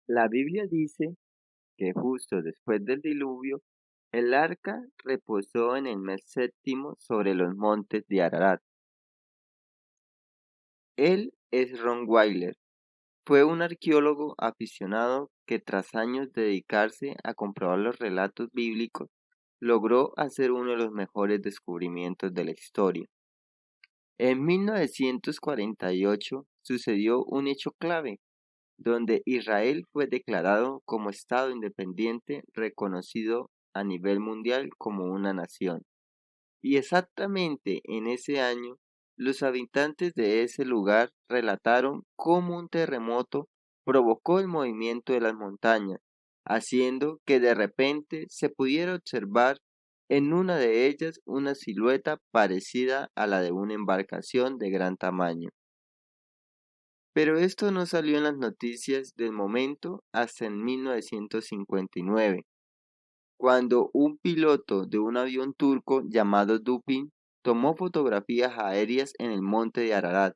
La Biblia dice que justo después del diluvio, el arca reposó en el mes séptimo sobre los montes de Ararat. Él es Ron Wyler. Fue un arqueólogo aficionado que tras años de dedicarse a comprobar los relatos bíblicos, logró hacer uno de los mejores descubrimientos de la historia. En 1948 sucedió un hecho clave, donde Israel fue declarado como Estado independiente reconocido a nivel mundial como una nación. Y exactamente en ese año, los habitantes de ese lugar relataron cómo un terremoto provocó el movimiento de las montañas, haciendo que de repente se pudiera observar en una de ellas una silueta parecida a la de una embarcación de gran tamaño. Pero esto no salió en las noticias del momento hasta en 1959, cuando un piloto de un avión turco llamado Dupin tomó fotografías aéreas en el monte de Ararat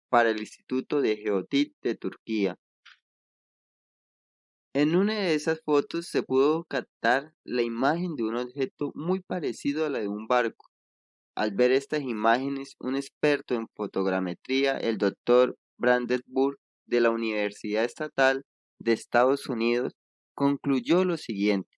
para el Instituto de Geotit de Turquía. En una de esas fotos se pudo captar la imagen de un objeto muy parecido a la de un barco. Al ver estas imágenes, un experto en fotogrametría, el doctor Brandenburg de la Universidad Estatal de Estados Unidos, concluyó lo siguiente: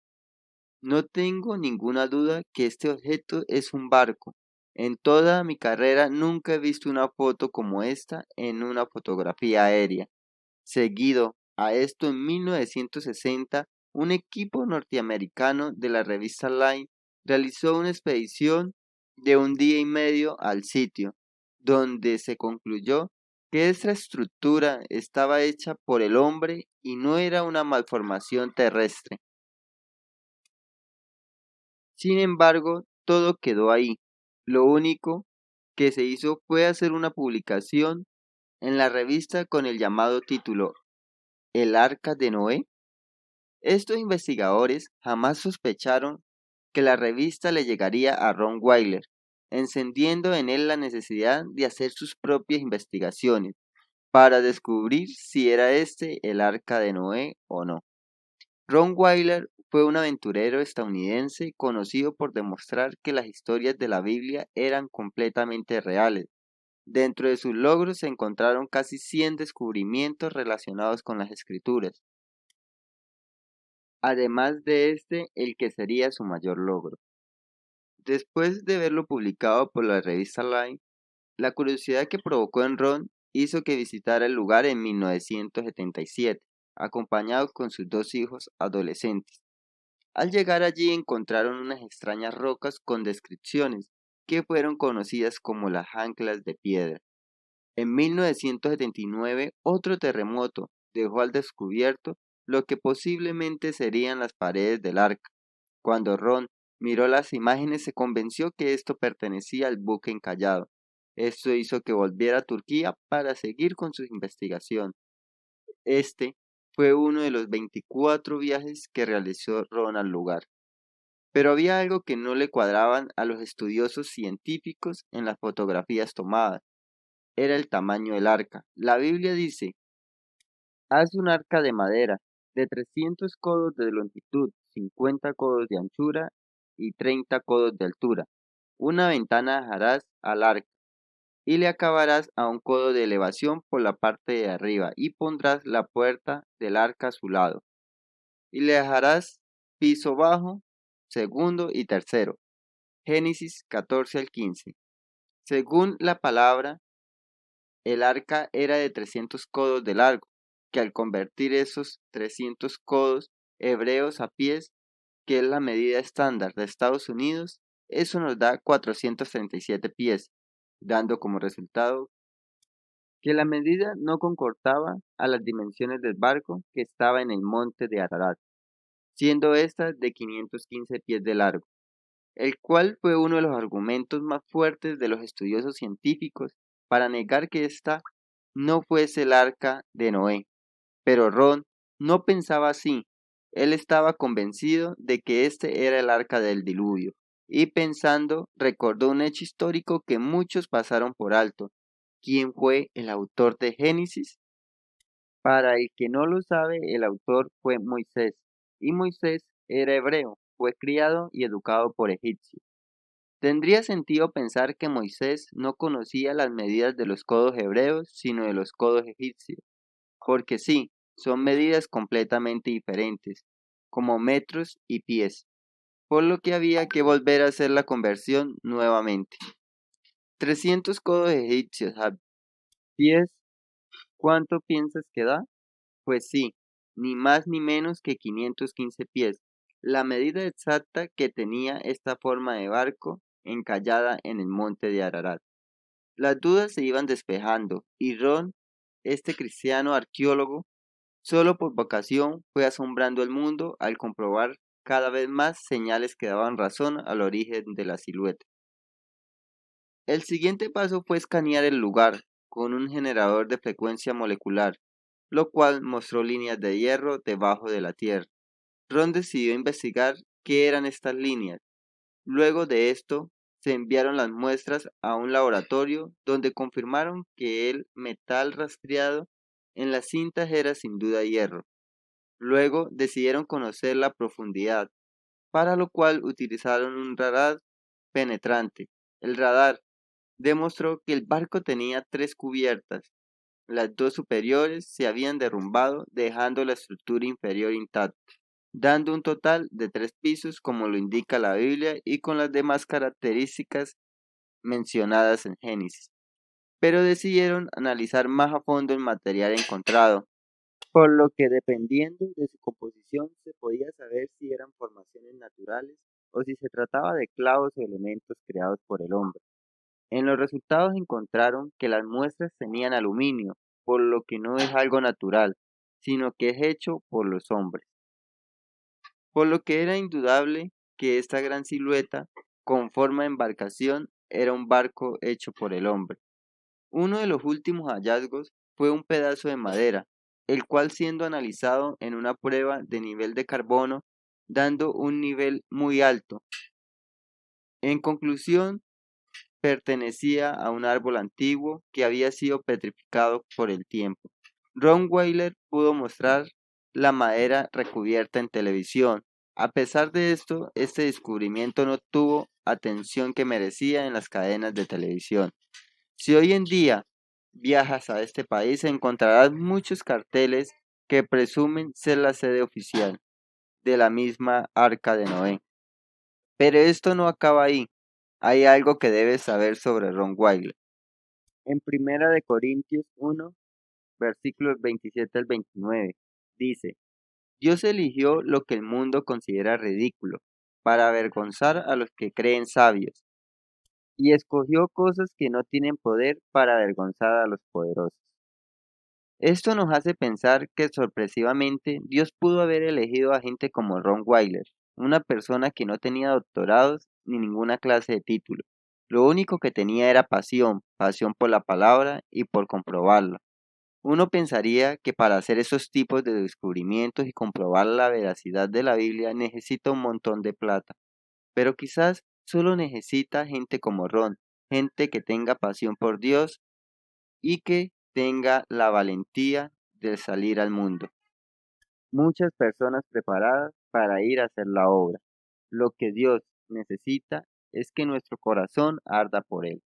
no tengo ninguna duda que este objeto es un barco. En toda mi carrera nunca he visto una foto como esta en una fotografía aérea. Seguido a esto, en 1960, un equipo norteamericano de la revista Line realizó una expedición de un día y medio al sitio, donde se concluyó que esta estructura estaba hecha por el hombre y no era una malformación terrestre. Sin embargo, todo quedó ahí. Lo único que se hizo fue hacer una publicación en la revista con el llamado título El Arca de Noé. Estos investigadores jamás sospecharon que la revista le llegaría a Ron Wyler, encendiendo en él la necesidad de hacer sus propias investigaciones para descubrir si era este el Arca de Noé o no. Ron Wyler fue un aventurero estadounidense conocido por demostrar que las historias de la Biblia eran completamente reales. Dentro de sus logros se encontraron casi 100 descubrimientos relacionados con las escrituras, además de el que sería su mayor logro. Después de verlo publicado por la revista Line, la curiosidad que provocó en Ron hizo que visitara el lugar en 1977, acompañado con sus dos hijos adolescentes. Al llegar allí encontraron unas extrañas rocas con descripciones que fueron conocidas como las anclas de piedra. En 1979, otro terremoto dejó al descubierto lo que posiblemente serían las paredes del arca. Cuando Ron miró las imágenes se convenció que esto pertenecía al buque encallado. Esto hizo que volviera a Turquía para seguir con su investigación. Este fue uno de los 24 viajes que realizó Ron al lugar. Pero había algo que no le cuadraban a los estudiosos científicos en las fotografías tomadas. Era el tamaño del arca. La Biblia dice: haz un arca de madera de 300 codos de longitud, 50 codos de anchura y 30 codos de altura. Una ventana harás al arca y le acabarás a un codo de elevación por la parte de arriba y pondrás la puerta del arca a su lado y le dejarás piso bajo, segundo y tercero. Génesis 14 al 15. Según la palabra, el arca era de 300 codos de largo, que al convertir esos 300 codos hebreos a pies, que es la medida estándar de Estados Unidos, eso nos da 437 pies, dando como resultado que la medida no concordaba a las dimensiones del barco que estaba en el monte de Ararat, siendo esta de 515 pies de largo, el cual fue uno de los argumentos más fuertes de los estudiosos científicos para negar que esta no fuese el arca de Noé. Pero Ron no pensaba así. Él estaba convencido de que este era el arca del diluvio, y pensando recordó un hecho histórico que muchos pasaron por alto. ¿Quién fue el autor de Génesis? Para el que no lo sabe, el autor fue Moisés, y Moisés era hebreo, fue criado y educado por egipcios. Tendría sentido pensar que Moisés no conocía las medidas de los codos hebreos, sino de los codos egipcios, porque sí, son medidas completamente diferentes, como metros y pies, por lo que había que volver a hacer la conversión nuevamente. 300 codos egipcios a pies, ¿cuánto piensas que da? Pues sí, ni más ni menos que 515 pies, la medida exacta que tenía esta forma de barco encallada en el monte de Ararat. Las dudas se iban despejando y Ron, este cristiano arqueólogo, solo por vocación fue asombrando al mundo al comprobar cada vez más señales que daban razón al origen de la silueta. El siguiente paso fue escanear el lugar con un generador de frecuencia molecular, lo cual mostró líneas de hierro debajo de la Tierra. Ron decidió investigar qué eran estas líneas. Luego de esto, se enviaron las muestras a un laboratorio donde confirmaron que el metal rastreado en las cintas era sin duda hierro. Luego decidieron conocer la profundidad, para lo cual utilizaron un radar penetrante. El radar demostró que el barco tenía 3 cubiertas. Las 2 superiores se habían derrumbado, dejando la estructura inferior intacta, dando un total de 3 pisos como lo indica la Biblia y con las demás características mencionadas en Génesis. Pero decidieron analizar más a fondo el material encontrado, por lo que dependiendo de su composición se podía saber si eran formaciones naturales o si se trataba de clavos o elementos creados por el hombre. En los resultados encontraron que las muestras tenían aluminio, por lo que no es algo natural, sino que es hecho por los hombres. Por lo que era indudable que esta gran silueta, con forma de embarcación, era un barco hecho por el hombre. Uno de los últimos hallazgos fue un pedazo de madera, el cual siendo analizado en una prueba de nivel de carbono, dando un nivel muy alto. En conclusión, pertenecía a un árbol antiguo que había sido petrificado por el tiempo. Ron Weiler pudo mostrar la madera recubierta en televisión. A pesar de esto, este descubrimiento no tuvo atención que merecía en las cadenas de televisión. Si hoy en día viajas a este país, encontrarás muchos carteles que presumen ser la sede oficial de la misma Arca de Noé. Pero esto no acaba ahí. Hay algo que debes saber sobre Ron Weiler. En Primera de Corintios 1, versículos 27 al 29, dice: Dios eligió lo que el mundo considera ridículo, para avergonzar a los que creen sabios, y escogió cosas que no tienen poder para avergonzar a los poderosos. Esto nos hace pensar que sorpresivamente Dios pudo haber elegido a gente como Ron Weiler, una persona que no tenía doctorados ni ninguna clase de título. Lo único que tenía era pasión por la palabra y por comprobarla. Uno pensaría que para hacer esos tipos de descubrimientos y comprobar la veracidad de la Biblia necesita un montón de plata, pero quizás solo necesita gente como Ron, gente que tenga pasión por Dios y que tenga la valentía de salir al mundo. Muchas personas preparadas para ir a hacer la obra. Lo que Dios necesita es que nuestro corazón arda por Él.